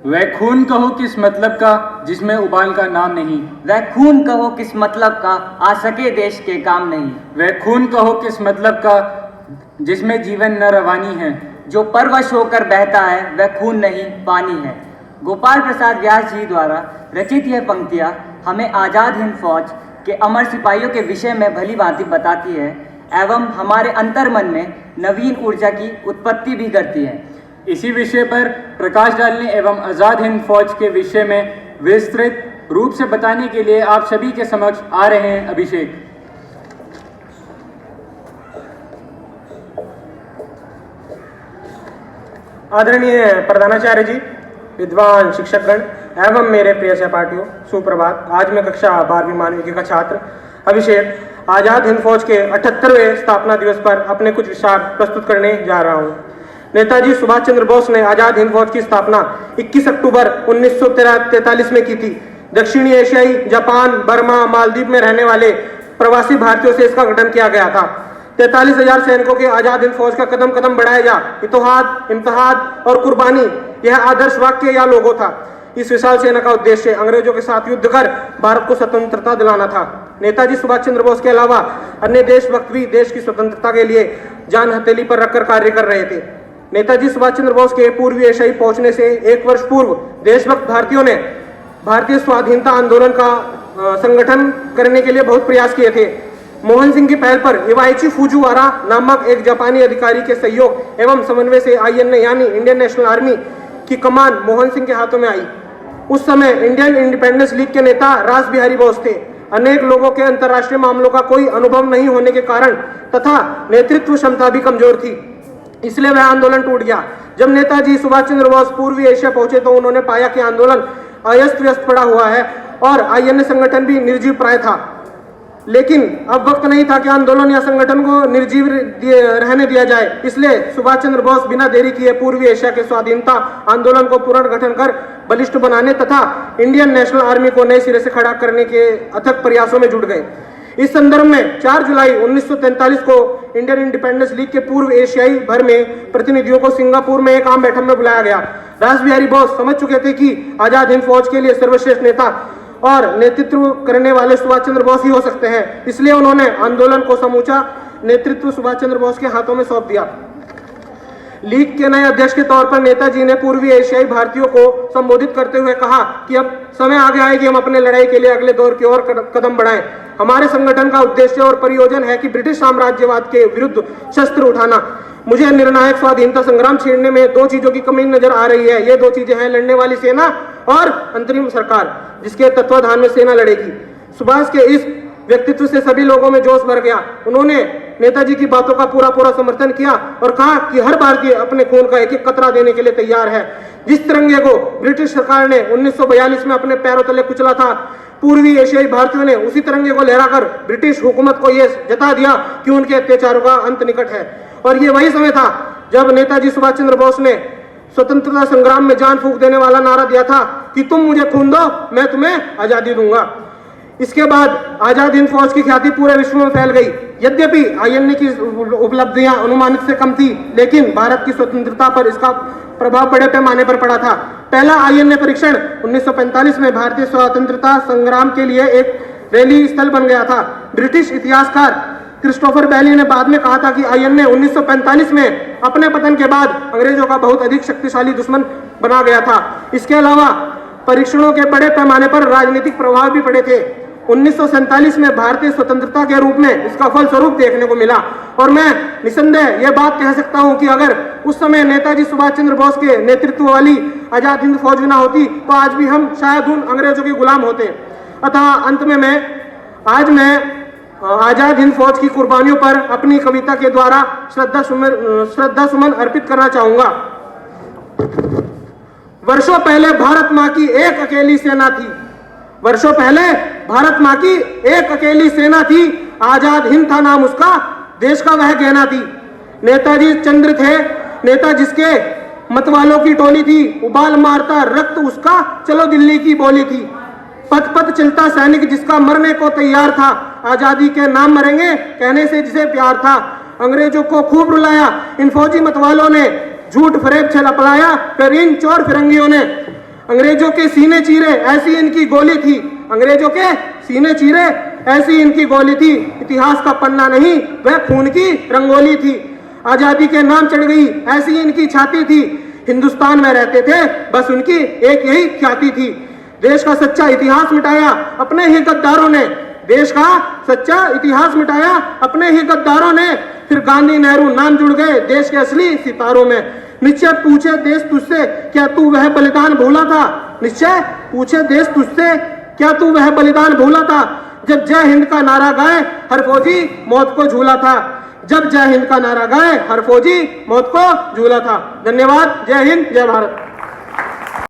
वह खून कहो किस मतलब का जिसमें उबाल का नाम नहीं। वह खून कहो किस मतलब का आ सके देश के काम नहीं। वह खून कहो किस मतलब का जिसमें जीवन न रवानी है। जो परवश होकर बहता है वह खून नहीं पानी है। गोपाल प्रसाद व्यास जी द्वारा रचित यह पंक्तियाँ हमें आज़ाद हिंद फौज के अमर सिपाहियों के विषय में भली भांति बताती है एवं हमारे अंतर्मन में नवीन ऊर्जा की उत्पत्ति भी करती है। इसी विषय पर प्रकाश डालने एवं आज़ाद हिंद फौज के विषय में विस्तृत रूप से बताने के लिए आप सभी के समक्ष आ रहे हैं अभिषेक। आदरणीय प्रधानाचार्य जी, विद्वान शिक्षकगण एवं मेरे प्रिय सहपाठियों, सुप्रभात। आज मैं कक्षा 12वीं मानविकी का छात्र अभिषेक आज़ाद हिंद फौज के 78वें स्थापना दिवस पर अपने कुछ विचार प्रस्तुत करने जा रहा हूँ। नेताजी सुभाष चंद्र बोस ने आज़ाद हिंद फौज की स्थापना 21 अक्टूबर 1943 में की थी। दक्षिणी एशियाई, जापान, बर्मा, मालदीव में रहने वाले प्रवासी भारतीयों से इसका गठन किया गया था। 43,000 सैनिकों के आज़ाद हिंद फौज का कदम कदम बढ़ाया जा इत्तेहाद, इम्तिहाद और कुर्बानी, यह आदर्श वाक्य या लोगो था। इस विशाल सेना का उद्देश्य अंग्रेजों के साथ युद्ध कर भारत को स्वतंत्रता दिलाना था। नेताजी सुभाष चंद्र बोस के अलावा अन्य देशभक्त भी देश की स्वतंत्रता के लिए जान हथेली पर रखकर कार्य कर रहे थे। नेताजी सुभाष चंद्र बोस के पूर्वी एशियाई पहुंचने से 1 वर्ष पूर्व देशभक्त भारतीयों ने भारतीय स्वाधीनता आंदोलन का संगठन करने के लिए बहुत प्रयास किए थे। मोहन सिंह की पहल पर इवाइची फुजीवारा नामक एक जापानी अधिकारी के सहयोग एवं समन्वय से आईएनए यानी इंडियन नेशनल आर्मी की कमान मोहन सिंह के हाथों में आई। उस समय इंडियन इंडिपेंडेंस लीग के नेता रास बिहारी बोस थे। अनेक लोगों के अंतर्राष्ट्रीय मामलों का कोई अनुभव नहीं होने के कारण तथा नेतृत्व क्षमता भी कमजोर थी, इसलिए वह आंदोलन टूट गया। जब नेताजी सुभाष चंद्र बोस पूर्वी एशिया पहुंचे तो उन्होंने पाया कि आंदोलन अस्त व्यस्त पड़ा हुआ है और आईएनए संगठन भी निर्जीव प्राय था। लेकिन अब वक्त नहीं था कि आंदोलन या संगठन को निर्जीव रहने दिया जाए, इसलिए सुभाष चंद्र बोस बिना देरी किए पूर्वी एशिया के स्वाधीनता आंदोलन को पुनर्गठन कर बलिष्ठ बनाने तथा इंडियन नेशनल आर्मी को नए सिरे से खड़ा करने के अथक प्रयासों में जुट गए। इस संदर्भ में 4 जुलाई 1943 को इंडियन इंडिपेंडेंस लीग के पूर्व एशियाई भर में प्रतिनिधियों को सिंगापुर में एक आम बैठक में बुलाया गया। रास बिहारी बोस समझ चुके थे कि आजाद हिंद फौज के लिए सर्वश्रेष्ठ नेता और नेतृत्व करने वाले सुभाष चंद्र बोस ही हो सकते हैं, इसलिए उन्होंने आंदोलन को समूचा नेतृत्व सुभाष चंद्र बोस के हाथों में सौंप दिया। लीग के नए अध्यक्ष के तौर पर नेताजी ने पूर्वी एशियाई भारतीयों को संबोधित करते हुए कहा कि अब समय आ गया है कि हम अपने लड़ाई के लिए अगले दौर की ओर कदम बढ़ाएं। हमारे संगठन का उद्देश्य और प्रयोजन है कि ब्रिटिश साम्राज्यवाद के विरुद्ध शस्त्र उठाना। मुझे निर्णायक स्वाधीनता संग्राम छेड़ने में 2 चीजों की कमी नजर आ रही है। ये 2 चीजें हैं, लड़ने वाली सेना और अंतरिम सरकार जिसके तत्वाधान में सेना लड़ेगी। सुभाष के इस व्यक्तित्व से सभी लोगों में जोश भर गया। उन्होंने नेताजी की बातों का पूरा समर्थन किया और कहा कि हर भारतीय अपने खून का एक एक कतरा देने के लिए तैयार है। जिस तिरंगे को ब्रिटिश सरकार ने 1942 में अपने पैरों तले कुचला था, पूर्वी एशियाई भारतीयों ने उसी तिरंगे को लहराकर ब्रिटिश हुकूमत को यह जता दिया कि उनके अत्याचारों का अंत निकट है। और ये वही समय था जब नेताजी सुभाष चंद्र बोस ने स्वतंत्रता संग्राम में जान फूंक देने वाला नारा दिया था कि तुम मुझे खून दो, मैं तुम्हें आजादी दूंगा। इसके बाद आजाद हिंद फौज की ख्याति पूरे विश्व में फैल गई। यद्यपि आईएनए की उपलब्धियां अनुमानित से कम थी, लेकिन भारत की स्वतंत्रता पर इसका प्रभाव बड़े पैमाने पर पड़ा था। पहला आईएनए परीक्षण 1945 में भारतीय स्वतंत्रता संग्राम के लिए एक रैली स्थल बन गया था। ब्रिटिश इतिहासकार क्रिस्टोफर बैली ने बाद में कहा था कि आईएनए 1945 में अपने पतन के बाद अंग्रेजों का बहुत अधिक शक्तिशाली दुश्मन बना गया था। इसके अलावा परीक्षणों के बड़े पैमाने पर राजनीतिक प्रभाव भी पड़े थे। 1947 में भारतीय स्वतंत्रता के रूप में इसका फलस्वरूप देखने को मिला। और मैं निसंदेह यह बात कह सकता हूं कि अगर उस समय नेताजी सुभाष चंद्र बोस के नेतृत्व वाली आजाद हिंद फौज न होती तो आज भी हम शायद उन अंग्रेजों के गुलाम होते। अतः अंत में मैं आजाद हिंद फौज की कुर्बानियों पर अपनी कविता के द्वारा श्रद्धा सुमन अर्पित करना चाहूंगा। वर्षों पहले भारत माँ की एक अकेली सेना थी। वर्षों पहले भारत माँ की एक अकेली सेना थी। आजाद हिंद था नाम उसका, देश का वह गहना थी। नेताजी चंद्र थे, नेता जिसके मतवालों की टोली थी। उबाल मारता रक्त उसका, चलो दिल्ली की बोली थी। पथ पथ चलता सैनिक जिसका मरने को तैयार था। आजादी के नाम मरेंगे कहने से जिसे प्यार था। अंग्रेजों को खूब रुलाया इन फौजी मतवालों ने, झूठ फरेब छल अपनाया फिर इन चोर फिरंगियों ने। अंग्रेजों के सीने चीरे ऐसी इनकी गोली थी, अंग्रेजों के सीने चीरे ऐसी इनकी गोली थी। इतिहास का पन्ना नहीं वह खून की रंगोली थी। आजादी के नाम चढ़ गई ऐसी इनकी छाती थी। हिंदुस्तान में रहते थे बस उनकी एक यही ख्याति थी। देश का सच्चा इतिहास मिटाया अपने ही गद्दारों ने, देश का सच्चा इतिहास मिटाया अपने ही गद्दारों ने। फिर गांधी नेहरू नाम जुड़ गए देश के असली सितारों में। निश्चय पूछे देश तुझसे क्या तू वह बलिदान भूला था, निश्चय पूछे देश तुझसे क्या तू वह बलिदान भूला था। जब जय हिंद का नारा गाए हर फौजी मौत को झूला था, जब जय हिंद का नारा गाए हर फौजी मौत को झूला था। धन्यवाद। जय हिंद, जय भारत।